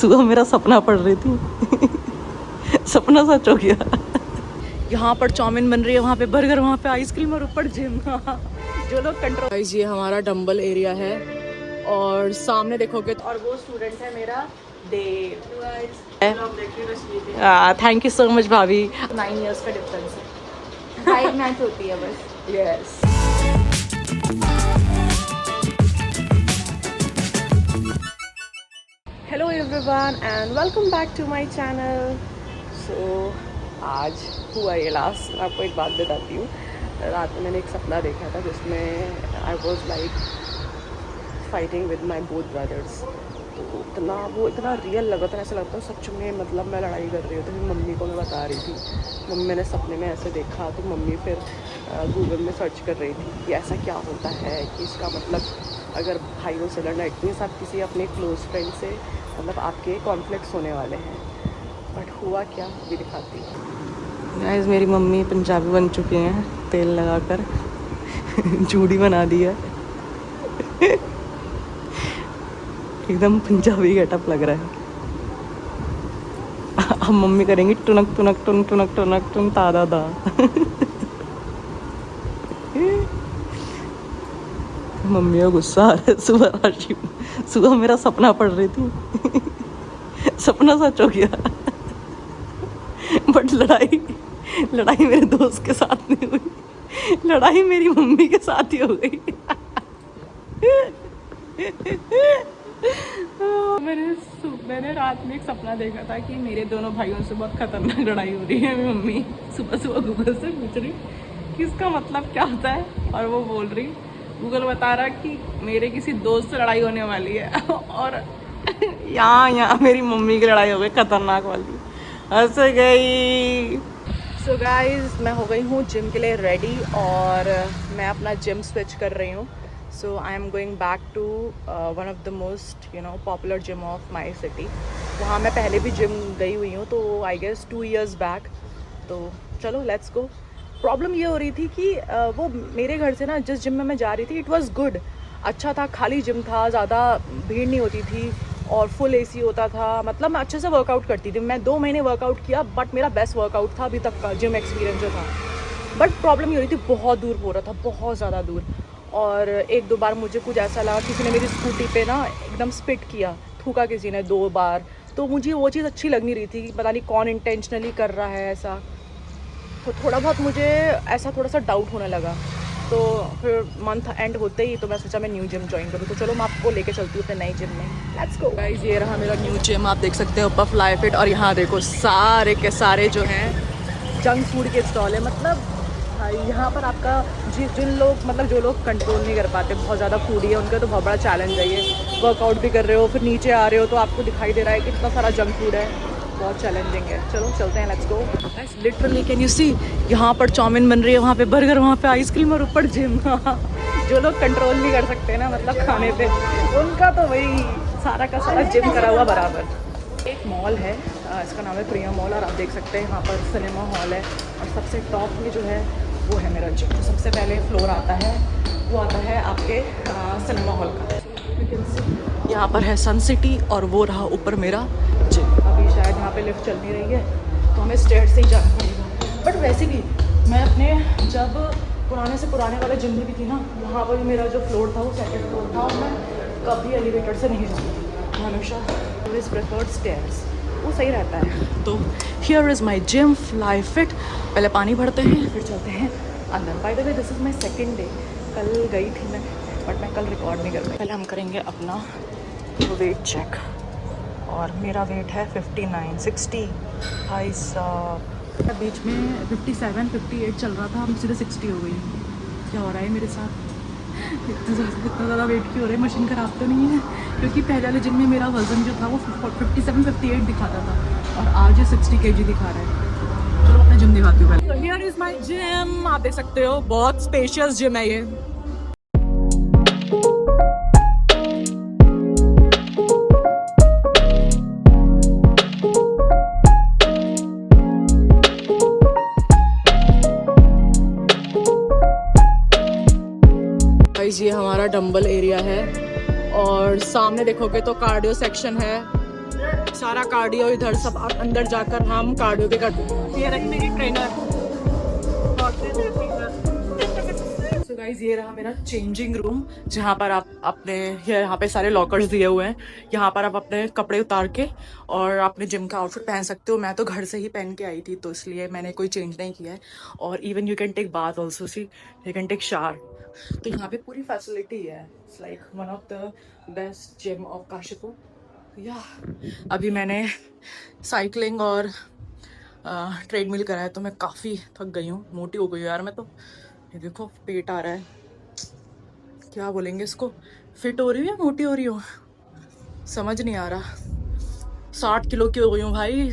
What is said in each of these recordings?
सुबह मेरा सपना पढ़ रही थी सपना सच हो गया। यहाँ पर चाउमीन बन रही है, वहाँ पे बर्गर, वहाँ पे आइसक्रीम और ऊपर जिम। जो लोग कंट्रोल। गाइस ये हमारा डंबल एरिया है और सामने देखोगे तो और वो स्टूडेंट है मेरा देव। थैंक यू सो मच भाभी। 9 इयर्स का डिफरेंस है, हाइट मैच होती है बस। Yes. Hello everyone and welcome back to my channel. So आज हुआ ये लास्ट। आपको एक बात बताती हूँ। रात में मैंने एक सपना देखा था जिसमें I was like fighting with my both brothers. तो इतना रियल लगा था, ऐसा लगता है सच में मतलब मैं लड़ाई कर रही हूँ। तो फिर मम्मी को मैं बता रही थी, मम्मी मैंने सपने में ऐसे देखा। तो मम्मी फिर गूगल में सर्च कर रही थी कि ऐसा क्या होता है, कि इसका मतलब अगर भाइयों से लड़ना इतने साथ किसी अपने क्लोज फ्रेंड से मतलब आपके कॉन्फ्लिक्ट्स होने वाले हैं। बट हुआ क्या भी दिखाती हूँ। गाइस मेरी मम्मी पंजाबी बन चुकी हैं तेल लगाकर जूड़ी बना दी है एकदम पंजाबी गेटअप लग रहा है। अब मम्मी करेंगी टुनक टुनक टुन टुनक टुनक टुन तादा दा मम्मी को गुस्सा आ रहा है। सुबह मेरा सपना पढ़ रही थी सपना सच हो गया बट लड़ाई मेरे दोस्त के साथ नहीं हुई, लड़ाई मेरी मम्मी के साथ ही हो गई मैंने रात में एक सपना देखा था कि मेरे दोनों भाइयों से बहुत खतरनाक लड़ाई हो रही है। मेरी मम्मी सुबह गूगल से पूछ रही कि इसका मतलब क्या होता है, और वो बोल रही, गूगल बता रहा कि मेरे किसी दोस्त से लड़ाई होने वाली है और यहाँ मेरी मम्मी की लड़ाई हो गई खतरनाक वाली। हंस गई। सो गाइज मैं हो गई हूँ जिम के लिए रेडी और मैं अपना जिम स्विच कर रही हूँ। So I am going back to one of the most popular gym of my city. वहाँ मैं पहले भी जिम गई हुई हूँ, तो आई गेस 2 years बैक। तो चलो लेट्स गो। प्रॉब्लम ये हो रही थी कि वो मेरे घर से ना जिस जिम में मैं जा रही थी इट वाज गुड, अच्छा था, खाली जिम था, ज़्यादा भीड़ नहीं होती थी और फुल एसी होता था। मतलब मैं अच्छे से वर्कआउट करती थी। मैं 2 महीने वर्कआउट किया बट मेरा बेस्ट वर्कआउट था अभी तक का जिम एक्सपीरियंस जो था। बट प्रॉब्लम ये हो रही थी बहुत दूर हो रहा था, बहुत ज़्यादा दूर। और 1-2 बार मुझे कुछ ऐसा लगा किसी ने मेरी स्कूटी पे ना एकदम स्पिट किया, थूका किसी ने 2 बार। तो मुझे वो चीज़ अच्छी लग नहीं रही थी, पता नहीं कौन इंटेंशनली कर रहा है ऐसा। तो थोड़ा बहुत मुझे ऐसा थोड़ा सा डाउट होने लगा। तो फिर मंथ एंड होते ही तो मैं सोचा मैं न्यू जिम ज्वाइन करूँ। तो चलो मैं आपको लेके चलती हूँ अपने नई जिम में। Let's go guys. ये रहा मेरा न्यू जिम, आप देख सकते हो ऊपर फ्लाई फिट। और यहाँ देखो सारे के सारे जो हैं जंक फूड के स्टॉल है। मतलब भाई यहाँ पर आपका जिन लोग मतलब जो लोग कंट्रोल नहीं कर पाते, बहुत ज़्यादा फूडी है, उनका तो बहुत बड़ा चैलेंज है ये। वर्कआउट भी कर रहे हो फिर नीचे आ रहे हो तो आपको दिखाई दे रहा है कि इतना सारा जंक फूड है, बहुत चैलेंजिंग है। चलो चलते हैं, let's go. Literally can you see, यहाँ पर चाउमीन बन रही है, वहाँ पे बर्गर, वहाँ पे आइसक्रीम और ऊपर जिम जो लोग कंट्रोल नहीं कर सकते ना मतलब खाने पे, उनका तो वही सारा का सारा जिम करा हुआ बराबर। एक मॉल है, इसका नाम है प्रिया मॉल, और आप देख सकते हैं यहाँ पर सिनेमा हॉल है और सबसे टॉप में जो है वो है मेरा जिम। तो सबसे पहले फ्लोर आता है, वो आता है आपके सिनेमा हॉल का। यहाँ पर है सन सिटी और वो रहा ऊपर मेरा जिम। अभी शायद यहाँ पे लिफ्ट चल नहीं रही है तो हमें स्टेयर से ही जाना पड़ेगा। बट वैसे भी मैं अपने जब पुराने से पुराने वाले जिम में भी थी ना, वहाँ पर मेरा जो फ्लोर था वो 2nd फ्लोर था और मैं कभी एलिवेटर से नहीं जाती, हमेशा ऑलवेज प्रेफर्ड स्टेयर्स, वो सही रहता है। तो here is my gym fly fit. पहले पानी भरते हैं फिर चलते हैं अंदर। By the way this is my 2nd day. कल गई थी मैं बट मैं कल रिकॉर्ड नहीं कर पाई। पहले हम करेंगे अपना वेट चेक और मेरा वेट है 59, 60। भाई साहब बीच में 57, 58 चल रहा था, हम सीधे 60 हो गई। क्या हो रहा है मेरे साथ? इतना ज़्यादा वेट क्यों हो रहा है? मशीन ख़राब तो नहीं है? क्योंकि पहले वाले जिम में मेरा वज़न जो था वो 57, 58 दिखाता था और आज ये 60 kg दिखा रहा है। चलो अपना जिम दिखाती हूँ पहले। हियर इज़ माय जिम, आप देख सकते हो बहुत स्पेशियस जिम है ये। ये हमारा डंबल एरिया है और सामने देखोगे तो कार्डियो सेक्शन है, सारा कार्डियो इधर सब अंदर जाकर हम कार्डियो भी करते हैं। ये रखने की ट्रेनर। सो गाइस ये रहा मेरा चेंजिंग रूम, जहाँ पर आप अपने यहाँ पे सारे लॉकर्स दिए हुए हैं। यहाँ पर आप अपने कपड़े उतार के और अपने जिम का आउटफिट पहन सकते हो। मैं तो घर से ही पहन के आई थी, तो इसलिए मैंने कोई चेंज नहीं किया है। और even you can take bath also, see you can take shower. तो यहाँ पे पूरी फैसिलिटी है। It's like one of the best gym of Kashipur. या अभी मैंने साइकिलिंग और ट्रेडमिल करा है, तो मैं काफ़ी थक गई हूँ, मोटी हो गई हूँ यार मैं तो। ये देखो पेट आ रहा है, क्या बोलेंगे इसको, फिट हो रही हूँ या मोटी हो रही हूँ समझ नहीं आ रहा। 60 किलो की हो गई हूँ भाई।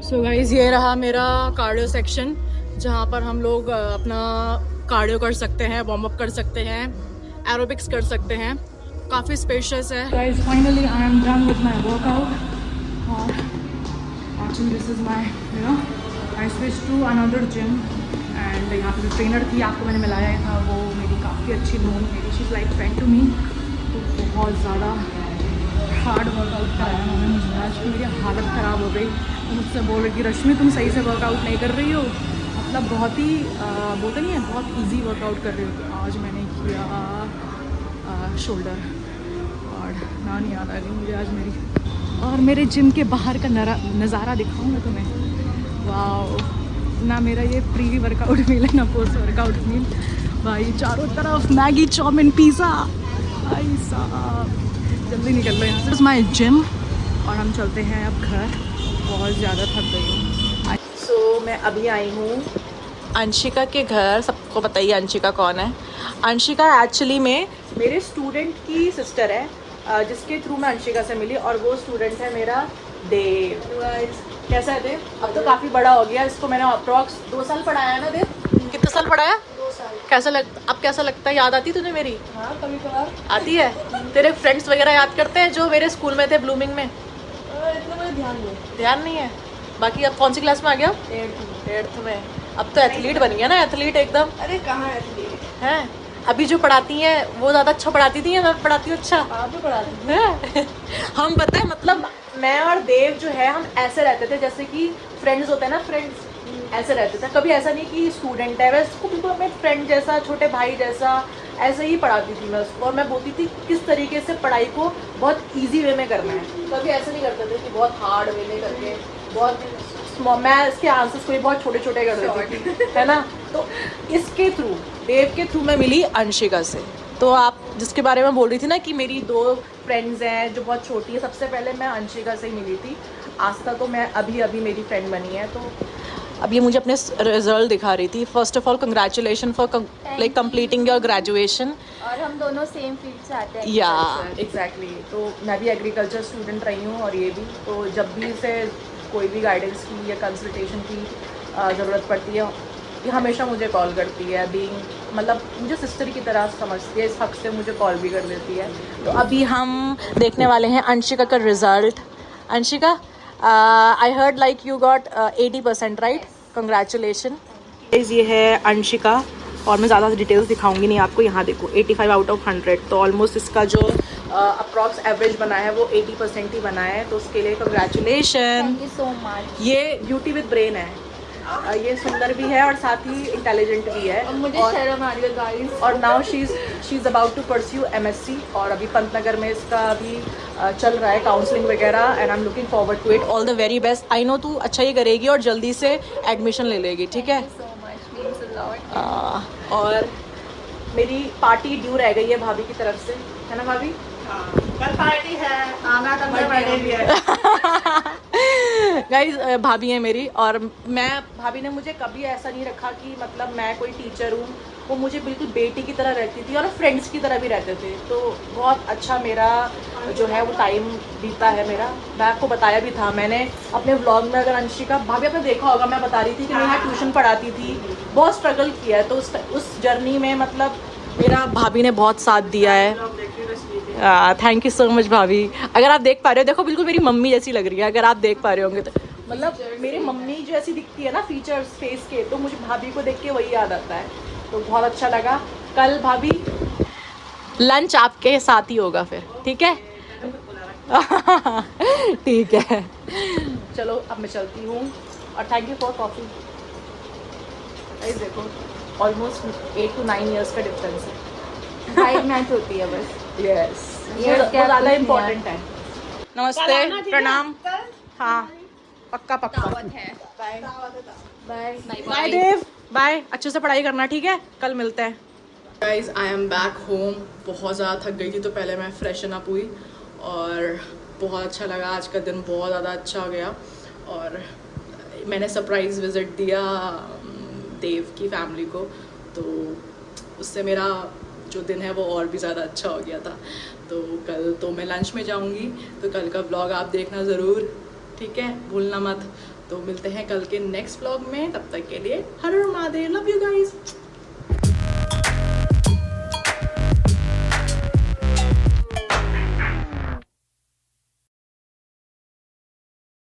सो गाइज ये रहा मेरा कार्डियो सेक्शन, जहाँ पर हम लोग अपना कार्डियो कर सकते हैं, वार्म अप कर सकते हैं, एरोबिक्स कर सकते हैं। काफ़ी स्पेशियस है। Guys finally I am done with my workout. और actually this is my I switch to another gym. And यहाँ पे जो ट्रेनर थी आपको मैंने मिलाया था, वो मेरी काफ़ी अच्छी नोन मेरी, she is like friend to me. तो बहुत ज़्यादा हार्ड वर्कआउट कराया उन्होंने मुझे आज, की मेरी हालत ख़राब हो गई। तो मुझसे बोल रही थी रश्मि तुम सही से वर्कआउट नहीं कर रही हो, मतलब बहुत ही बोलते नहीं है बहुत इजी वर्कआउट कर रही हो। तो आज मैंने किया शोल्डर और ना नहीं याद आ गई मुझे आज मेरी। और मेरे जिम के बाहर का नज़ारा दिखाऊँ मैं तुम्हें। वाह, ना मेरा ये प्री वर्कआउट मील है ना पोस्ट वर्कआउट मील। भाई चारों तरफ मैगी, चाउमीन, पिज़्ज़ा। भाई साहब जल्दी निकल लो यहाँ से। माई जिम और हम चलते हैं अब घर, बहुत ज़्यादा थक गई हूँ। सो मैं अभी आई हूँ अंशिका के घर। सबको पता ही अंशिका कौन है। अंशिका एक्चुअली में मेरे स्टूडेंट की सिस्टर है, जिसके थ्रू मैं अंशिका से मिली। और वो स्टूडेंट है मेरा देव। कैसा है देव? अब तो काफ़ी बड़ा हो गया, इसको मैंने अप्रॉक्स 2 साल पढ़ाया है ना देव? कितने साल पढ़ाया? 2 साल। कैसा लगता है? याद आती तुझे मेरी? हाँ कभी कभार आती है। तेरे फ्रेंड्स वगैरह याद करते हैं जो मेरे स्कूल में थे ब्लूमिंग में? इतना मुझे ध्यान नहीं है। बाकी अब कौन सी क्लास में आ गया? 8th में। अब तो एथलीट बन गया ना, एथलीट एकदम। अरे कहाँ एथलीट है? अभी जो पढ़ाती हैं वो ज़्यादा अच्छा पढ़ाती थी या मैं पढ़ाती हूँ अच्छा? आप जो पढ़ाती हैं। हम पता है मतलब मैं और देव जो है हम ऐसे रहते थे जैसे कि फ्रेंड्स होते हैं ना, फ्रेंड्स ऐसे रहते थे। कभी ऐसा नहीं कि स्टूडेंट है, वैसे उसको बिल्कुल मैं फ्रेंड जैसा, छोटे भाई जैसा ऐसे ही पढ़ाती थी मैं उसको। और मैं बोलती थी किस तरीके से पढ़ाई को बहुत ईजी वे में करना है। कभी ऐसा नहीं करते थे कि बहुत हार्ड वे में करके बहुत मैं इसके आंसर्स को भी बहुत छोटे छोटे कर देती थी, है ना। तो इसके थ्रू, देव के थ्रू मैं मिली अंशिका से। तो आप जिसके बारे में बोल रही थी ना कि मेरी 2 फ्रेंड्स हैं जो बहुत छोटी है, सबसे पहले मैं अंशिका से ही मिली थी। आस्था तो मैं अभी मेरी फ्रेंड बनी है। तो अब ये मुझे अपने रिजल्ट दिखा रही थी। First of all congratulation for like completing your graduation. और हम दोनों सेम फील्ड से आते हैं। या एग्जैक्टली। तो मैं भी एग्रीकल्चर स्टूडेंट रही हूँ और ये भी। तो जब भी इसे कोई भी गाइडेंस की या कंसल्टेशन की ज़रूरत पड़ती है, ये हमेशा मुझे कॉल करती है। बीइंग मतलब मुझे सिस्टर की तरह समझती है, इस हक से मुझे कॉल भी कर देती है। तो अभी हम देखने वाले हैं अंशिका का result. Anshika, I heard like you got 80% right? Congratulation. ये है अंशिका और मैं ज़्यादा डिटेल्स दिखाऊंगी नहीं आपको। यहाँ देखो 85 आउट ऑफ 100, तो ऑलमोस्ट इसका जो अप्रॉक्स एवरेज बना है वो 80% ही बना है। तो उसके लिए congratulation. Thank you so much. ये ब्यूटी विद ब्रेन है, ये सुंदर भी है और साथ ही इंटेलिजेंट भी है। और मुझे शर्म आ रही है गाइस। और now she is about to pursue MSc। और अभी पंतनगर में इसका अभी चल रहा है काउंसलिंग वगैरह। And I am looking forward to it. All the very best. I know तू अच्छा ही करेगी और जल्दी से एडमिशन ले लेगी, ठीक है? और मेरी पार्टी ड्यू रह गई है भाभी की तरफ से, है ना भाभी? कल पार्टी है, आना तो मेरा बर्थडे भी है। गाइज भाभी है मेरी। और भाभी ने मुझे कभी ऐसा नहीं रखा कि मतलब मैं कोई टीचर हूँ। वो मुझे बिल्कुल बेटी की तरह रहती थी और फ्रेंड्स की तरह भी रहते थे। तो बहुत अच्छा मेरा जो है वो टाइम बीता है मेरा। मैं आपको बताया भी था मैंने अपने व्लॉग में, अगर अंशिका भाभी आपने देखा होगा, मैं बता रही थी कि मैं यहाँ ट्यूशन पढ़ाती थी, बहुत स्ट्रगल किया है। तो उस जर्नी में मतलब मेरा भाभी ने बहुत साथ दिया है। थैंक यू सो मच भाभी। अगर आप देख पा रहे हो, देखो बिल्कुल मेरी मम्मी जैसी लग रही है अगर आप देख पा रहे होंगे तो। मतलब मेरी मम्मी जैसी दिखती है ना फीचर्स फेस के, तो मुझे भाभी को देख के वही याद आता है। तो बहुत अच्छा लगा। कल भाभी लंच आपके साथ ही होगा फिर, ठीक है? ठीक है चलो अब मैं चलती हूँ और thank you for coffee. Guys देखो ऑलमोस्ट 8 to 9 इयर्स का डिफरेंस है। हाइट मैच होती है बस। यस ये वो क्या ज़्यादा कुछ नहीं इम्पोर्टेंट है। नमस्ते प्रणाम। हाँ पक्का पक्का है। Bye bye. Bye Dev bye. अच्छे से पढ़ाई करना ठीक है, कल मिलते हैं। Guys I am back home. बहुत ज़्यादा थक गई थी तो पहले मैं फ्रेशन अप हुई और बहुत अच्छा लगा। आज का दिन बहुत ज़्यादा अच्छा गया और मैंने सरप्राइज़ विज़िट दिया देव की फैमिली को, तो उससे मेरा जो दिन है वो और भी ज़्यादा अच्छा हो गया था। तो कल तो मैं लंच में जाऊंगी, तो कल का व्लॉग आप देखना ज़रूर, ठीक है, भूलना मत। तो मिलते हैं कल के नेक्स्ट व्लॉग में, तब तक के लिए हर हर महादेव, लव यू गाइस।